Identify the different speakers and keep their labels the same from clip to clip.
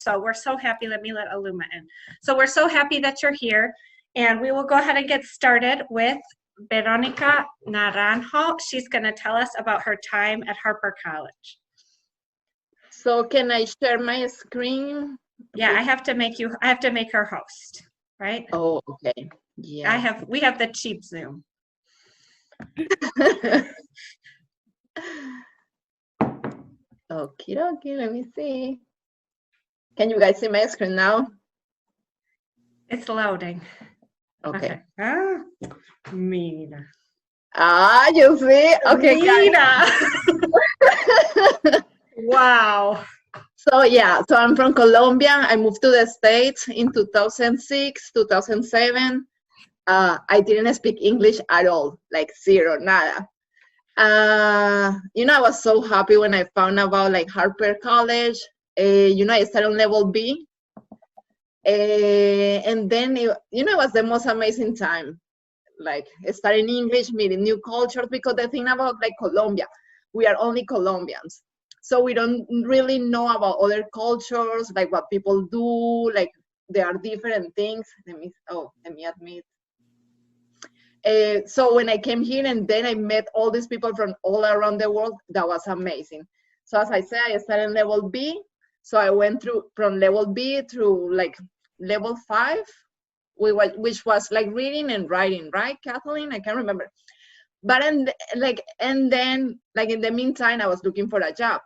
Speaker 1: So we're so happy. Let Aluma in. So we're so happy that you're here. And we will go ahead and get started with Veronica Naranjo. She's going to tell us about her time at Harper College.
Speaker 2: So can I share my screen?
Speaker 1: Yeah, I have to make her host, right?
Speaker 2: Oh, okay. Yeah.
Speaker 1: We have the cheap Zoom.
Speaker 2: Okie dokie, let me see. Can you guys see my screen now?
Speaker 1: It's loading.
Speaker 2: Okay.
Speaker 1: Ah, Mina.
Speaker 2: Ah, you see? Okay,
Speaker 1: Mina. Wow.
Speaker 2: So yeah, so I'm from Colombia. I moved to the States in 2006, 2007. I didn't speak English at all, like zero, nada. I was so happy when I found about like Harper College. I started on level B. And then, it was the most amazing time. Like studying English, meeting new cultures, because the thing about like Colombia, we are only Colombians. So we don't really know about other cultures, like what people do, like there are different things. Let me admit. So when I came here and then I met all these people from all around the world, that was amazing. So as I said, I started level B. So I went through from level B through like level 5, which was like reading and writing, right, Kathleen? I can't remember. But and then in the meantime, I was looking for a job.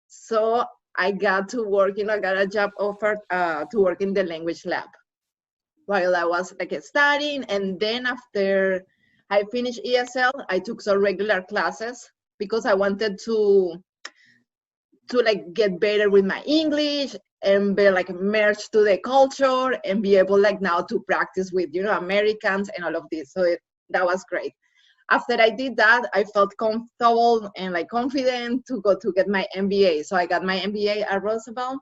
Speaker 2: So I got to work, I got a job offer to work in the language lab while I was like studying. And then after I finished ESL, I took some regular classes because I wanted to like get better with my English and be like merged to the culture and be able like now to practice with, Americans and all of this. So that was great. After I did that, I felt comfortable and like confident to go to get my MBA. So I got my MBA at Roosevelt.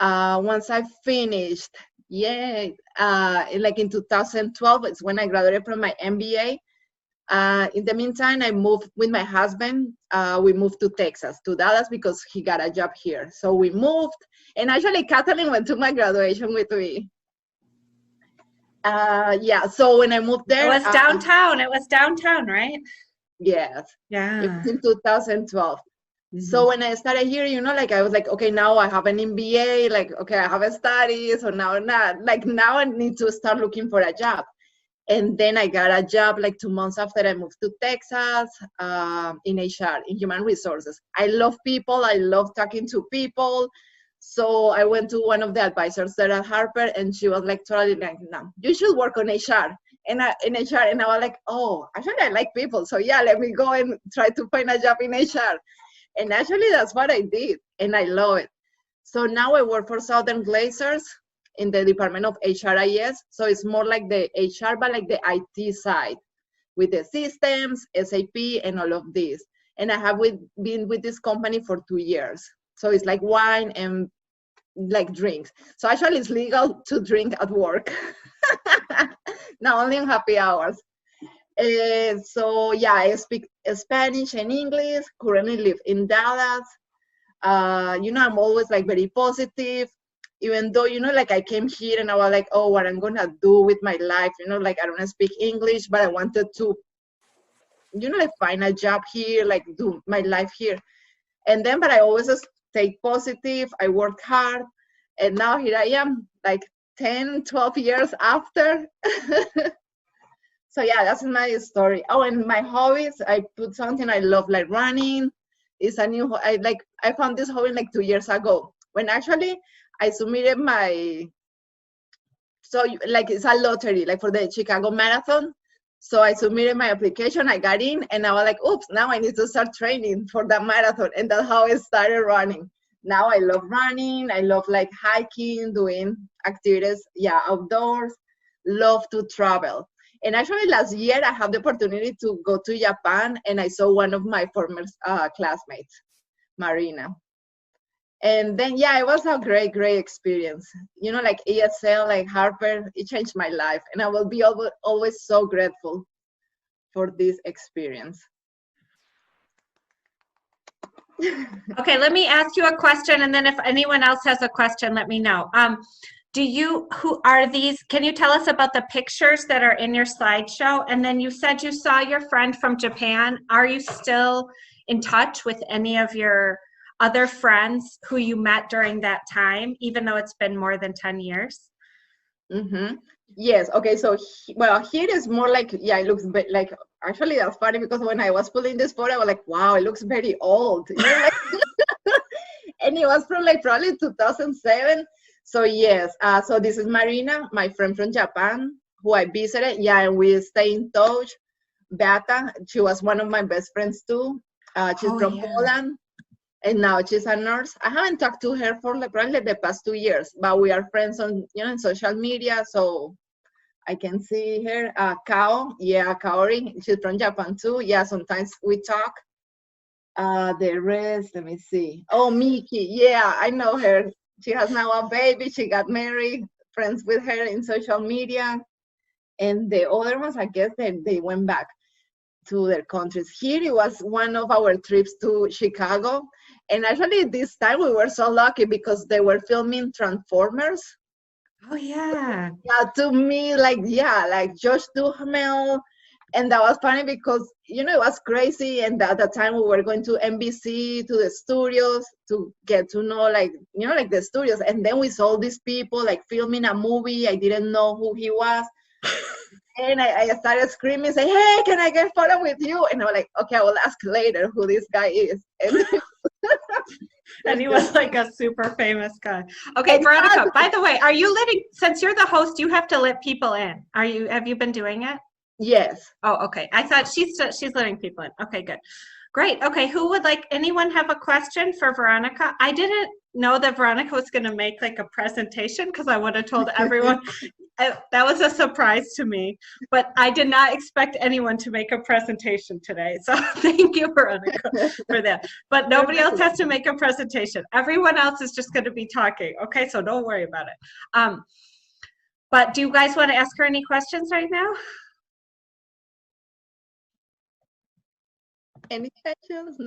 Speaker 2: Once I finished, like in 2012, it's when I graduated from my MBA. In the meantime, I moved with my husband. We moved to Texas, to Dallas, because he got a job here. So we moved, and actually Kathleen went to my graduation with me. So when I moved there,
Speaker 1: it was downtown, right?
Speaker 2: Yes.
Speaker 1: Yeah.
Speaker 2: It was in 2012. Mm-hmm. So when I started here, I was like, okay, now I have an MBA, like, okay, I have a study, so now I need to start looking for a job. And then I got a job like 2 months after I moved to Texas in HR, in human resources. I love people. I love talking to people. So I went to one of the advisors there at Harper, and she was like totally like, no, you should work on HR. And I was like, oh, actually I like people. So yeah, let me go and try to find a job in HR. And actually that's what I did, and I love it. So now I work for Southern Glazers in the Department of HRIS. So it's more like the HR, but like the IT side with the systems, SAP, and all of this. And I have been with this company for 2 years. So it's like wine and like drinks. So actually it's legal to drink at work. Not only on happy hours. So yeah, I speak Spanish and English, currently live in Dallas. I'm always like very positive, even though, like I came here and I was like, oh, what I'm gonna do with my life, like I don't speak English, but I wanted to, like find a job here, like do my life here. And then, but I always stay positive, I worked hard, and now here I am, like 10, 12 years after. So yeah, that's my story. Oh, and my hobbies, I put something I love, like running. It's a new, I found this hobby like 2 years ago, when actually I submitted it's a lottery, like for the Chicago Marathon. So I submitted my application, I got in, and I was like, oops, now I need to start training for that marathon. And that's how I started running. Now I love running, I love like hiking, doing activities, outdoors, love to travel. And actually last year I had the opportunity to go to Japan, and I saw one of my former classmates, Marina. And then, it was a great, great experience. Like ESL, like Harper, it changed my life. And I will be always so grateful for this experience.
Speaker 1: Okay, let me ask you a question, and then if anyone else has a question, let me know. Who are these? Can you tell us about the pictures that are in your slideshow? And then you said you saw your friend from Japan. Are you still in touch with any of your other friends who you met during that time, even though it's been more than 10 years?
Speaker 2: Mm-hmm. Yes. Okay. So, well, here is more like, yeah, it looks like, actually, that's funny because when I was pulling this photo, I was like, wow, it looks very old. Like, and it was from like probably 2007. So, yes. So, this is Marina, my friend from Japan, who I visited. Yeah, and we stay in touch. Beata, she was one of my best friends too. She's
Speaker 1: Oh,
Speaker 2: from
Speaker 1: yeah.
Speaker 2: Poland. And now she's a nurse. I haven't talked to her for like probably the past 2 years, but we are friends on in social media, so I can see her. Kao, yeah, Kaori, she's from Japan too. Yeah, sometimes we talk. The rest, let me see. Oh, Miki, yeah, I know her. She has now a baby. She got married. Friends with her in social media, and the other ones, I guess they went back to their countries. Here it was one of our trips to Chicago. And actually this time we were so lucky because they were filming Transformers.
Speaker 1: Oh, yeah.
Speaker 2: Yeah, to me, like, yeah, like Josh Duhamel. And that was funny because, it was crazy. And at the time we were going to NBC, to the studios to get to know, like, like the studios. And then we saw these people like filming a movie. I didn't know who he was. And I started screaming, say, hey, can I get a photo with you? And I was like, okay, I will ask later who this guy is.
Speaker 1: And he was like a super famous guy. Okay,
Speaker 2: Exactly.
Speaker 1: Veronica, by the way, are you letting, since you're the host, you have to let people in. Have you been doing it?
Speaker 2: Yes.
Speaker 1: Oh, okay. I thought she's letting people in. Okay, good. Great. Okay, anyone have a question for Veronica? I didn't know that Veronica was going to make like a presentation because I would have told everyone. That was a surprise to me, but I did not expect anyone to make a presentation today. So thank you, Veronica, for that. But nobody else has to make a presentation. Everyone else is just going to be talking. Okay, so don't worry about it. But do you guys want to ask her any questions right now?
Speaker 2: Any questions?